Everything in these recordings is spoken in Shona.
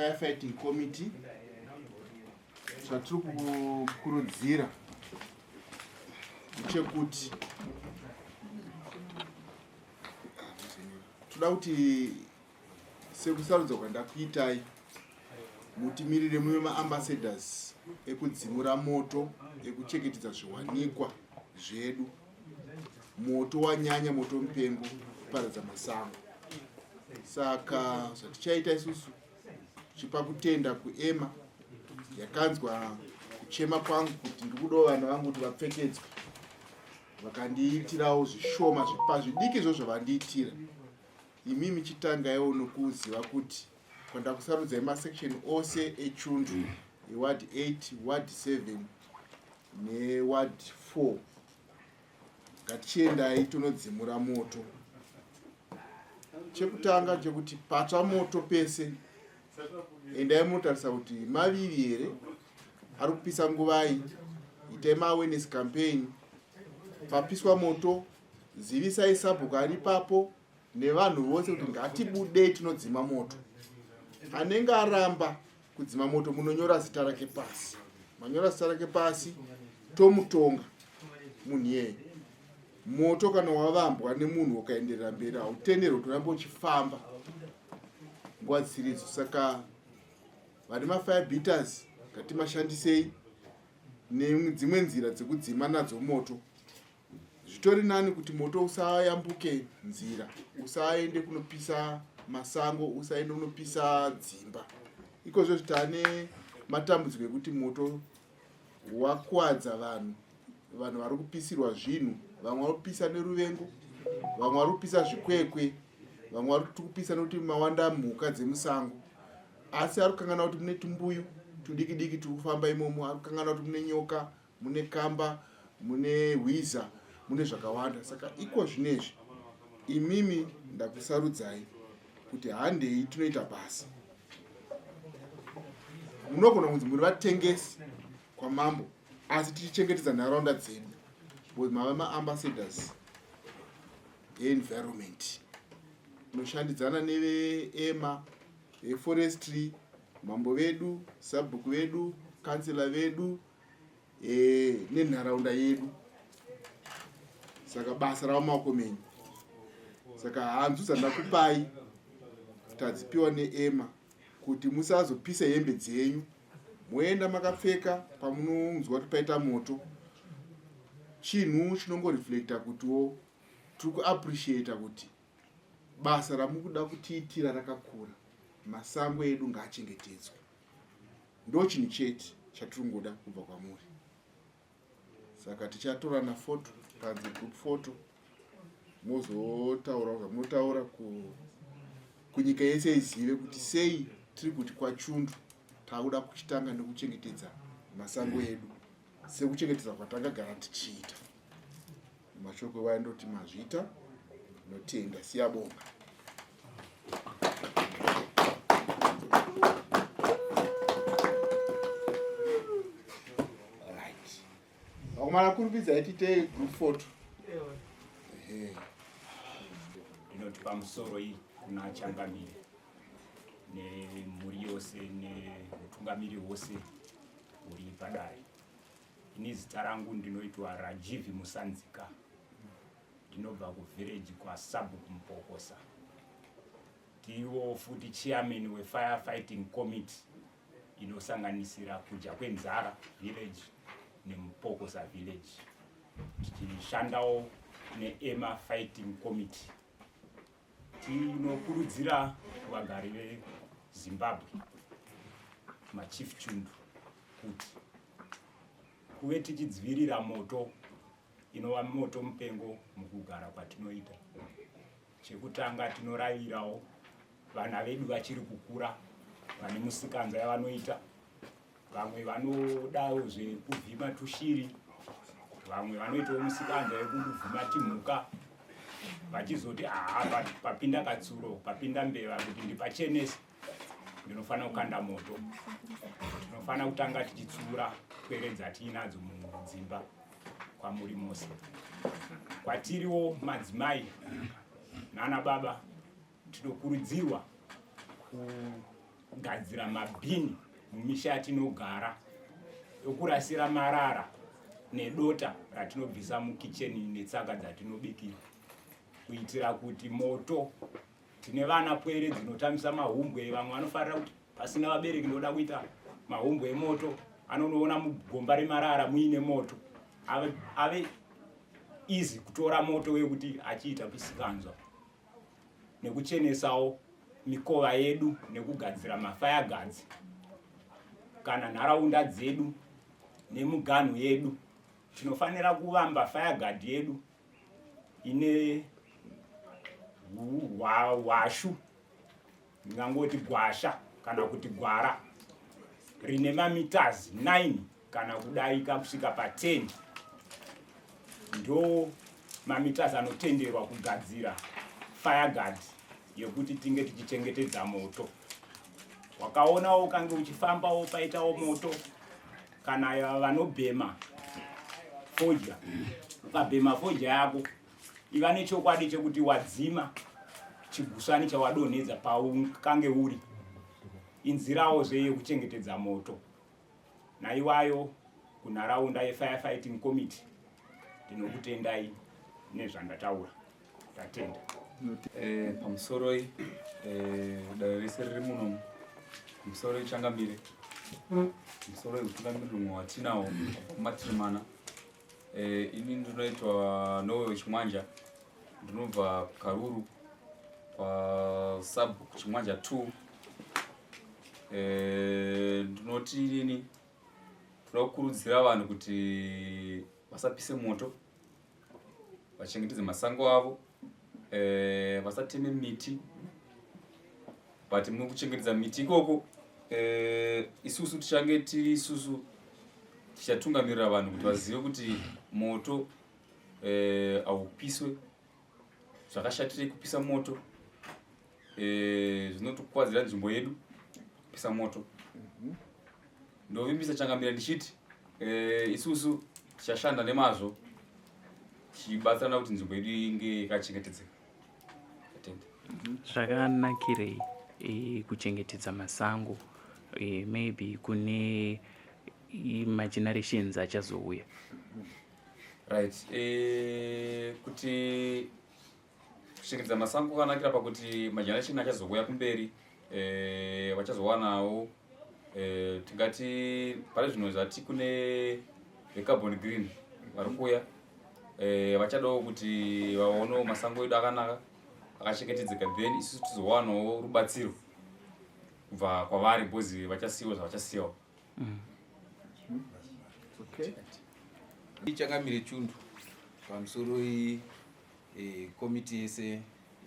Firefighting Committee chatiri kukurudzira chekuti toda kuti sekusarudzwa kwandakuitai mutimirire muve maambassadors ekudzimura moto, ekuchengetedza zviwanikwa zvedu. Moto wanyanya, moto mupengo, kuparadza masango. Saka zvatichaita isusu chipa kutenda kuEMA yakanzwa kuchema kwangu kuti ndikudawo vanhu vangu kuti vapfekedzwe, vakandiitirawo zvishoma zvidiki zvo zvavandiitira. Imimi chitangaiwo nokuziva kuti kwandakusarudzai masection ose echundu eWard 8, Ward 7 neWard 4. Ngatichiendai tonodzimura moto. Chekutanga chekuti patsva moto pese, endai munotarisa kuti maviri here ari kupisa nguvai. Itai ma-awareness campaign. Papiswa moto, zivisai sabhuku ari ipapo nevanhu vose kuti ngatibudei tinodzima moto. Anenge aramba kudzima moto munonyora zita rake pasi. Manyora zita rake pasi, tomutonga munhu iyeye. Moto kana wavambwa nemunhu ukaenderera mberi hautenderwi kuramba uchifamba nguva dzisiridzo. Saka vari mafire beaters ngatimashandisei nedzimwe nzira dzekudzima nadzo moto. Zvitori nani kuti moto usayambuke nzira, usaende kunopisa masango, usaende kunopisa dzimba. Ikozvo zvitane matambudziko ekuti moto wakuwadza vanhu vari kupisirwa zvinhu. Vamwe vari kupisa neruvengo, vamwe vari kupisa zvikwekwe, vamwe vari kupisa nekuti mawanda mhuka dzemusango. Asi ari kukangana kuti mune tumbuyu tudiki diki turi kufamba imomo, ari kukangana kuti mune nyoka, mune kamba, mune hwiza, mune zvakawanda. Saka iko zvinezvi imimi ndakusarudzai kuti handei tinoita basa. Munogona kunzi muri vatengesi kwamambo, asi tichichengetedza nharaunda dzedu. Mava maambassadors environment. Munoshandidzana neveEMA, veforestry, mambo vedu, sabhuku vedu, kansela vedu, nenharaunda yedu. Saka basa rava maoko menyu. Saka hanzu dzandakupai tadzipiwa neEMA kuti musazopisa hembe dzenyu moenda makapfeka pamunonzwa kuti paita moto. Chinhu chinongoreflecta kutiwo tiri kuappreciata kuti basa ramukuda kutiitira rakakura. Masango edu ngaachengetedzwe. Ndo chinhu chete chatiringoda kubva kwamuri. Saka tichatorana foto panze, group photo, mozotaura zvamunotaura kunyika yese izive kuti sei tiri kuti kwachundu takuda kuchitanga nekuchengetedza masango edu sekuchengetedza kwatangagara tichiita. Mashoko vaindoti mazvita notenda. Siyabonga. Right. Vakomana kurupidza itite group photo. Ndinoti pamusoro iyi kuna changamire nemhuri yose nemutungamiri wose uri padare. Ini zita rangu ndinoitwa Rajivi Musanzika. Ndinobva kuvillage kwa Sabhuku Mupokosa. Ndiwo futi chairman weFirefighting Committee inosanganisira kuja kwenzara village nemupokosa village. Tichishandawo neEMA Fighting Committee. Tinokurudzira vagari veZimbabwe, machief chundu, kuti kuve tichidzivirira moto inova moto mupengo mukugara kwatinoita. Chekutanga tinoravirawo vana vedu vachiri kukura, vane musikanzwa yavanoita. Vamwe vanodawo zvekuvhima tushiri, vamwe vanoitawo musikanzwa yekuvhima timhuka, vachizoti papinda katsuro, papinda mbeva, kuti ndipachenesi ndinofanira kukanda moto. Tinofanira kutanga tichitsura kweredza tiinadzo mudzimba kwamuri mose. Kwatiriwo madzimai nana baba tinokurudzirwa kugadzira mabhini mumisha yatinogara ekurasira marara nedota ratinobvisa mukicheni netsaka dzatinobikira, kuitira kuti moto, tine vana pwere dzinotambisa mahumbwe, vamwe vanofarira kuti pasina vabereki ndoda kuita mahumbwe emoto, anonoona mugomba remarara muine moto, ave easy kutora moto wekuti achiita pisikanzwa, nekuchenesawo mikova yedu nekugadzira mafire guards kana nharaunda dzedu nemuganhu yedu. Tinofanira kuvamba fire guard yedu ine hwashu, ndingangoti gwasha kana kuti gwara rine mameters 9 kana kudarika kusvika pa10 ndo mameters anotenderwa kugadzira fire guard yekuti tinge tichichengetedza moto. Wakaonawo kange uchifambawo paitawo moto kana vanobhema foja, ukabhema foja yako iva nechokwadi chekuti wadzima chigusani chawadonhedza paukange uri, inzirawo yekuchengetedza moto. Naiwayo kunharaunda yefirefighting committee tinokutendai nezvandataura. Tatenda. Pamusoro dare rese riri muno, pamusoro Changamire, pamusoro utungamiriri umwe watinawo matiri mana. Ini ndinoitwa Nowe Chimwanja, ndinobva Karuru sub Chimwanja 2. Ndinoti nini, tinokurudzira vanhu kuti vasapise moto, vachengetedze masango avo, vasateme miti, but mukuchengetedza miti ikoko isusu tichange tiri isusu tichatungamirira vanhu kuti vazive kuti moto haupiswe. Zvakashatire kupisa moto, zvinotokuwadzira nzvimbo yedu kupisa moto. Ndovimbisa Changamire ndichiti isusu tichashanda nemazvo tichibatsirana kuti nzvimbo yedu inge yakachengetedzeka. Zvakanakirei kuchengetedza masango, maybe kune magenerations achazouya? Right. Kuti kuchengetedza masango kwakanakira pakuti mageneration achazouya kumberi vachazowanawo, tingati pari zvino zvati kune vecarbon green vari kuuya, vachadawo kuti vaonewo masango edu akanaka akachengetedzeka, then isusu tizowanawo rubatsiro kubva kwavari bhozi vachasiyiwa zvavachasiyawo. Okay. Changamire Chundu pamusoro komiti yese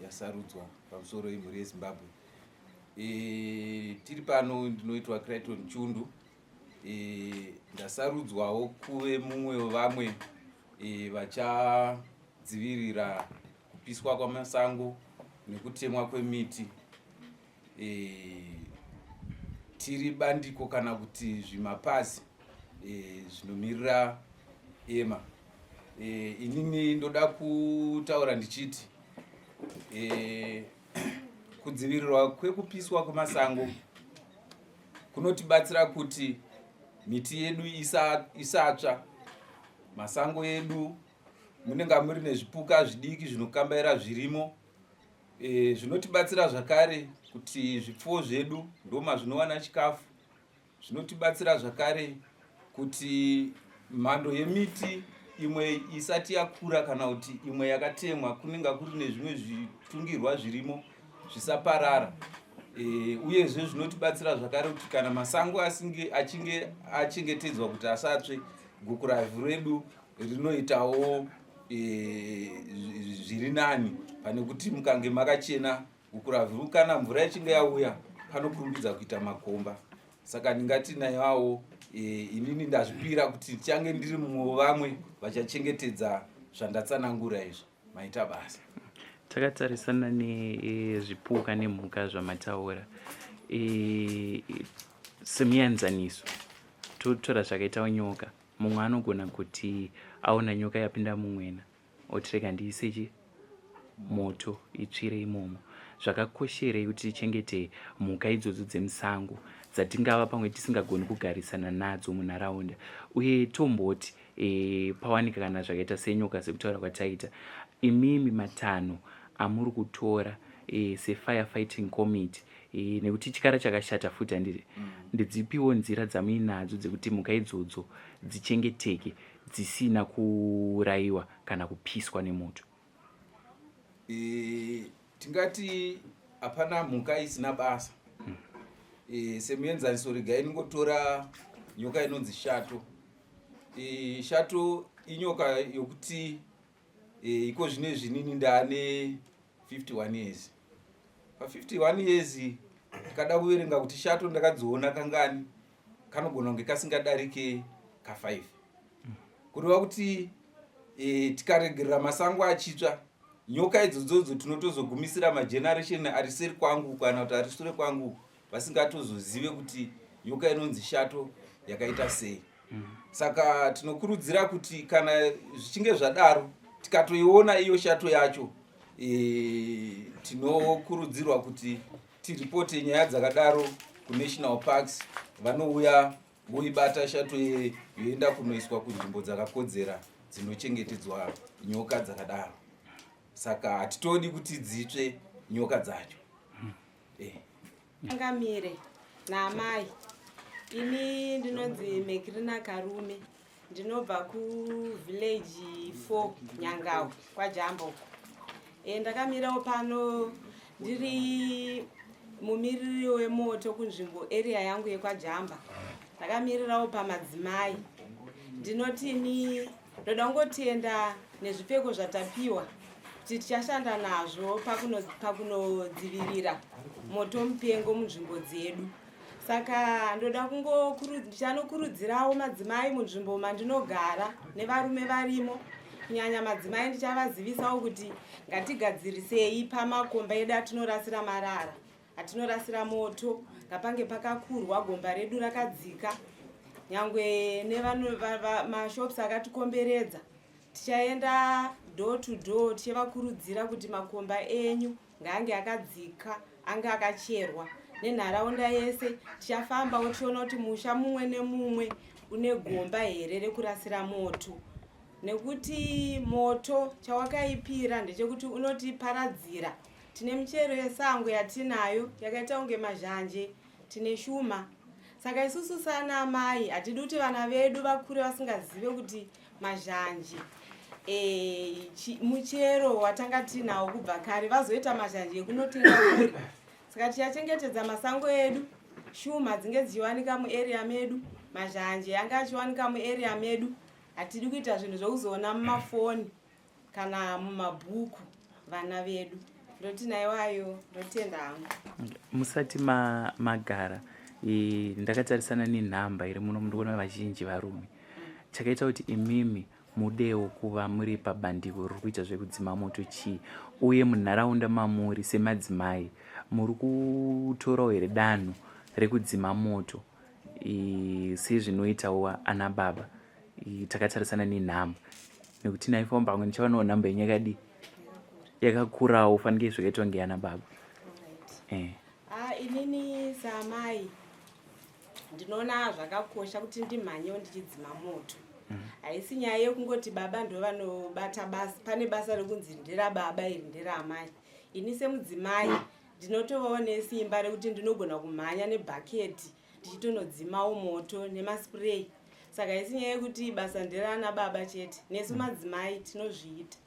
yasarudzwa pamusoro yemhuri yeZimbabwe. Tiri pano ndinoitwa Clayton Chundu, ndasarudzwawo kuve mumwe wevamwe vachadzivirira kupiswa kwamasango nekutemwa kwemiti. Tiri bandiko kana kuti zvimapazi zvinomirira ema. Inini ndoda kutaura ndichiti kudzivirirwa kwekupiswa kwemasango kunotibatsira kuti miti yedu isatsva, masango edu munenge muri nezvipuka zvidiki zvinokambaira zvirimo. Zvinotibatsira zvakare kuti zvipfuwo zvedu ndoma zvinowana chikafu. Zvinotibatsira zvakare kuti mhando yemiti imwe isati yakura kana kuti imwe yakatemwa kunenge kuri nezvimwe zvitungirwa zvirimo zvisaparara. Uyezve zvinotibatsira zvakare kuti kana masango achinge achengetedzwa kuti asatsve, gukuravhu redu rinoitawo zviri nani pane kuti mukange makachena. Gukuravhu kana mvura ichinge yauya panokurumbidza kuita makomba. Saka ndingati naivawo inini ndazvipira kuti tichange ndiri mumwe wevamwe vachachengetedza zvandatsanangura izvi. Maita basa. Takatarisana nezvipuka nemhuka zvamataura, semuenzaniso totora zvakaitawo nyoka. Mumwe anogona kuti aona nyoka yapinda mumwena otireka ndiisechi moto itsvire imomo. zvakakosherei kuti tichengete mhuka idzodzo dzemusango dzatingava pamwe tisingagoni kugarisana nadzo munharaunda. Uye tomboti pawanika kana zvakaita senyoka sekutaura kwataita, imimi matanho amuri kutora sefirefighting committee nekuti chikara chakashata futi handiri, ndedzipiwo nzira dzamuinadzo dzekuti mhuka idzodzo dzichengeteke dzisina kurayiwa kana kupiswa nemoto? Tingati hapana mhuka isina basa. Semuenzaniso regai inongotora nyoka inonzi shato. Shato inyoka yokuti iko zvine zvinini ndaane 51 years. Pa 51 years tikada kuverenga kuti shato ndakadziona kangani kanogona kunge kasingadarike ka5. Kureva kuti tikaregerera masango achitsva, nyoka idzodzo tinotozogumisira mageneration ari seri kwangu kana kuti ari sure kwangu vasingatozozive kuti nyoka inonzi shato yakaita sei. Saka tinokurudzira kuti kana zvichinge zvadaro tikatoiona iyo shato yacho, tinokurudzirwa kuti tiripote nyaya dzakadaro kunational parks, vanouya voibata shato yoenda kunoiswa kunzvimbo dzakakodzera dzinochengetedzwa nyoka dzakadaro. Saka hatitodi kuti dzitsve nyoka dzacho. Ngamire naamai, ini ndinonzi Mekrina Karume, ndinobva kuvillage 4 Nyangao kwaJambo. Ndakamirawo pano ndiri mumiriri wemoto kunzvimbo area yangu yekwajamba. Ndakamirirawo pamadzimai. Ndinotini ndoda kungotenda nezvipfeko zvatapiwa kuti tichashanda nazvo pakunodzivirira moto mupengo munzvimbo dzedu. Saka ndoda ndichanokurudzirawo madzimai munzvimbo mandinogara nevarume varimo, kunyanya madzimai ndichavazivisawo kuti ngatigadzirisei pamakomba edu atinorasira marara, atinorasira moto, ngapange pakakurwa, gomba redu rakadzika. Nyangwe mashops akatikomberedza tichaenda door to door tichivakurudzira kuti makomba enyu ngaange akadzika, ange akacherwa. Nenharaunda yese tichafambawo tichiona kuti musha mumwe nemumwe une gomba here rekurasira moto, nekuti moto chawakaipira ndechekuti unotiparadzira. Tine michero yesango yatinayo yakaita kunge mazhanje, tine shuma. Saka isusu sana amai hatidi kuti vana vedu vakure vasingazive kuti mazhanje muchero watanga tinawo kubva kare, vazoita mazhanje ekunotenga kuri. Saka tichachengetedza masango edu, shuma dzinge dzichiwanika muarea medu, mazhanje anga achiwanika muarea medu. Hatidi kuita zvinhu zvokuzoona mumafoni kana mumabhuku vana vedu. Ndoti naiwayo ndotenda hangu. Musati magara ndakatarisana nenhamba iri muno mundoona vazhinji varume. Chakaita kuti imimi mudewo kuva muri pabandiko riri kuita zvekudzima moto chii, uye munharaunda mamuri semadzimai muri kutorawo here danho rekudzima moto sezvinoitawo ana baba? Takatarisana nenhamba nekuti naifamba pamwe ndichawanawo nhamba yenyu yakadii yakakurawo fanike zvakaitwa ngeana baba. Inini saamai ndinoona zvakakosha kuti ndimhanyewo ndichidzima moto. Haisi nyaya yekungoti baba ndo vanobata basa, pane basa rekunzi nderababa iri nderaamai. Ini semudzimai ndinotovawo nesimba rekuti ndinogona kumhanya nebhaketi ndichitonodzimawo moto nemaspray. Saka haisi nyaya yekuti basa nderana baba chete, nesu madzimai tinozviita.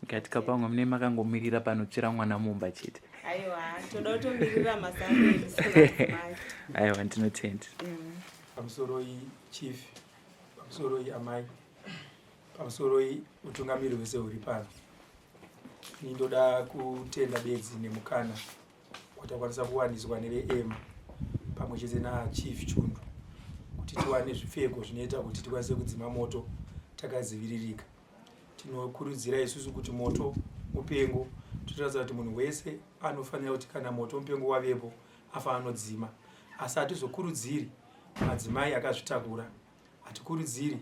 Katika pamwe mune makangomirira panotsvera mwana mumba chete. Aiwa, toda kutomirira masango edu semadzimai. Aiwa, ndinotenda. Pamusoro chief, pamusoro amai, pamusoro utungamiri hwese huri pano. Nindoda kutenda bedzi nemukana watakwanisa kuwaniswa nere pamwe chete naChief Chundu kuti tiwane zvipfeko zvinoita kuti tikwanise kudzima moto takadziviririka. Tinokurudzira isusu kuti moto mupengo totaridza kuti munhu wese anofanira kuti kana moto mupengo wavepo afanira kudzima. Asi hatizokurudziri madzimai akazvitakura, hatikurudziri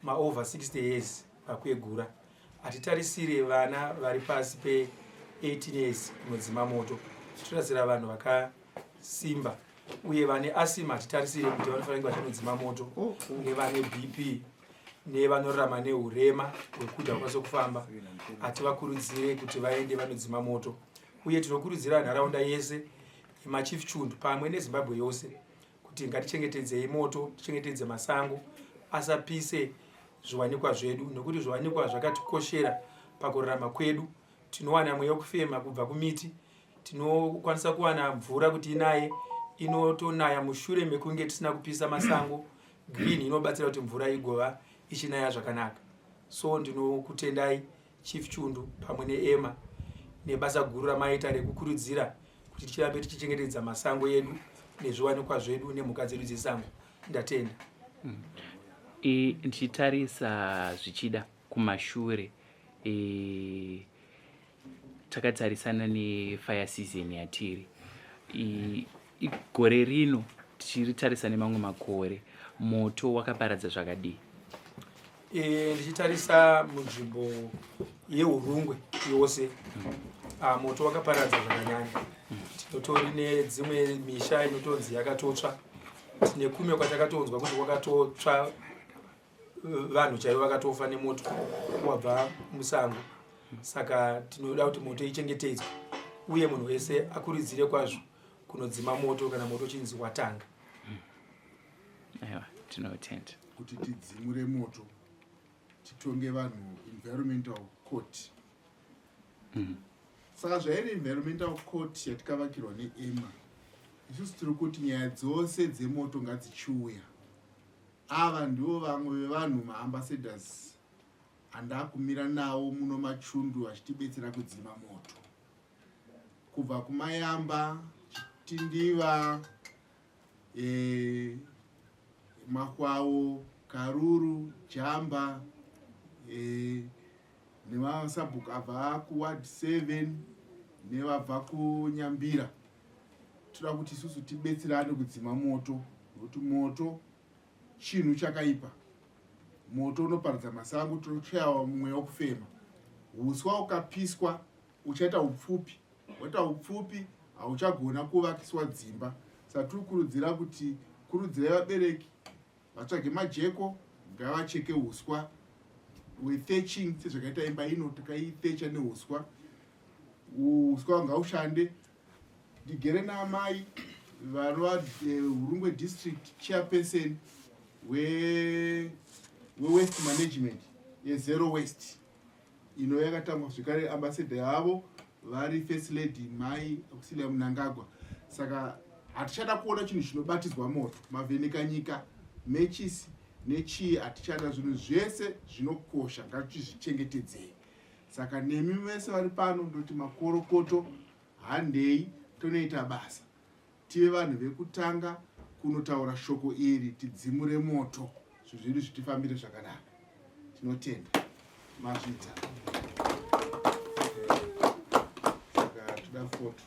over 60 years vakwegura, hatitarisire vana vari pasi 18 years kunodzima moto. Titorasira vanhu vakasimba uye vane asima hatitarisire kuti vanofanira kunge vachinodzima moto, nevane BP nevanorarama neurema hwekuti vakwanise kufamba. Hativakurudzire kuti vaende vanodzima moto, uye tinokurudzira nharaunda yese machief chundu pamwe nezimbabwe yose kuti ngatichengetedzei moto, tichengetedze masango, asapise zviwanikwa zvedu, nokuti zviwanikwa zvakatikoshera pakurarama kwedu. Tinowana mweya wekufema kubva kumiti, tinokwanisa kuwana mvura kuti inaye, inotonaya mushure mekunge tisina kupisa masango. Green inobatsira kuti mvura igova ichinaya zvakanaka. So ndinokutendai chief chundu pamwe neEMA nebasa guru ramaita rekukurudzira kuti tichirambe tichichengetedza masango edu nezviwanikwa zvedu nemhuka dzedu dzesango. Ndatenda. Ndichitarisa zvichida kumashure, takatarisana nefire season yatiri. Gore rino tichitarisa nemamwe makore, moto wakaparadza zvakadii? Ndichitarisa munzvimbo yeUrungwe yose, moto wakaparadza zvakanyanya. Tinotori nedzimwe misha inotonzi yakatotsva, tine kumwe kwatakatonzwa kuti kwakatotsva vanhu chaivo vakatofa nemoto wabva musango. Saka tinoda kuti moto ichengetedzwe uye munhu wese akurudzire kwazvo kunodzima moto kana moto uchinzi watanga. Aiwa, tinotenda kuti tidzimure moto, titonge vanhu environmental court. Saka zvairi environmental court yatikavakirwa neEMA, isusu tiri kuti nyaya dzose dzemoto ngadzichiuya. Ava ndivo vamwe vevanhu maambassadors andakumira nawo muno machundu achitibetsera kudzima moto. Kubva kumayamba, Tindiva, Makwawo, Karuru, Jamba, nevasabhuku abva kuward 7 nevabva kuNyambira. Toda kuti isusu tibetserane kudzima moto, nokuti moto chinhu chakaipa. Moto unoparadza masango, tochayawo mweya wekufema. Huswa ukapiswa uchaita upfupi, waita upfupi hauchagona kuvakiswa dzimba. Saka tikurudzira kuti kurudzirai vabereki vatsvage majeko, ngavacheke huswa. Thatching sezvakaita imba ino takaithecha nehuswa. Huswa ngaushande. Ndigere naamai vanova Urungwe district chairperson West management yeZero Waste ino yakatangwa zvekare ambassador yavo vari first lady Mai Auxilia Mnangagwa. Saka hatichada kuona chinhu chinobatidzwa moto, mavheneka nyika, matches nechii, hatichada zvinhu zvese zvinokosha, ngatizvichengetedzei. Saka nemi vese vari pano ndoti makorokoto, handei tonoita basa. Tive vanhu vekutanga kunotaura shoko iri, tidzimure moto, zvinhu zvitifambire zvakanaka. Tinotenda. Mazvita. Saka toda foto.